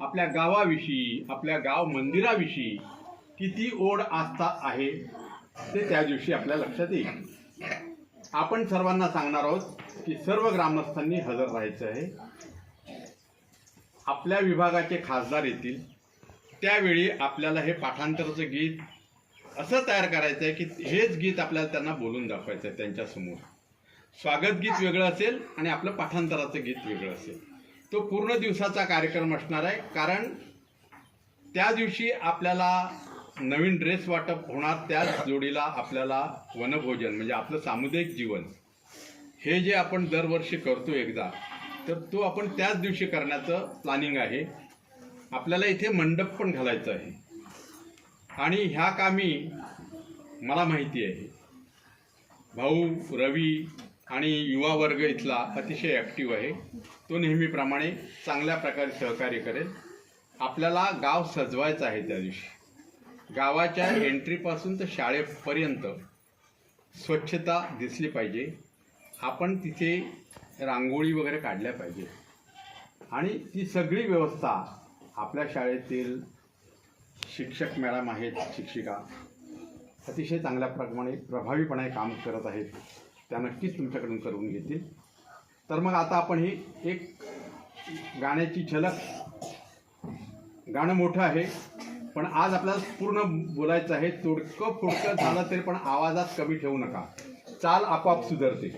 आपल्या गावाविषयी, आपल्या गाव मंदिराविषयी किती ओढ आस्था आहे ते त्या दिवशी आपल्या लक्षात येईल. आपण सर्वांना सांगणार आहोत की सर्व ग्रामस्थांनी हजर राहायचं आहे. आपल्या विभागाचे खासदार येतील त्यावेळी आपल्याला हे पाठांतराचं गीत असं तयार करायचं आहे की हेच गीत आपल्याला त्यांना बोलून दाखवायचं आहे त्यांच्यासमोर. स्वागत गीत वेगळं असेल आणि आपलं पाठांतराचं गीत वेगळं असेल. तो पूर्ण दिवसाचा कार्यक्रम असणार आहे, कारण त्या दिवशी आपल्याला नवीन ड्रेस वाटप होणार. त्याच जोडीला आपल्याला वनभोजन म्हणजे आपलं सामुदायिक जीवन हे जे आपण दरवर्षी करतो एकदा, तर तो आपण त्याच दिवशी करण्याचं प्लॅनिंग आहे. आपल्याला इथे मंडप पण घालायचं आहे आणि ह्या कामी मला माहिती आहे भाऊ रवी आणि युवा वर्ग इथला अतिशय ॲक्टिव्ह आहे. तो नेहमीप्रमाणे चांगल्या प्रकारे सहकार्य करेल. आपल्याला गाव सजवायचं आहे. त्या दिवशी गावाच्या एंट्रीपासून तर शाळेपर्यंत स्वच्छता दिसली पाहिजे. आपण तिथे रांगोळी वगैरे काढल्या पाहिजे आणि ती सगळी व्यवस्था आपल्या शाळेतील शिक्षक मॅडम आहेत, शिक्षिका अतिशय चांगल्या प्रभावीपणे काम करत आहेत. त्या नक्कीच तुमच्याकडून करून घेतील. तर मग आता आपण ही एक गाण्याची झलक, गाणं मोठं आहे पण आज आपल्याला पूर्ण बोलायचं आहे. तोडकं फुडकं झालं तरी पण आवाजात कमी ठेवू नका. चाल आपोआप सुधारते.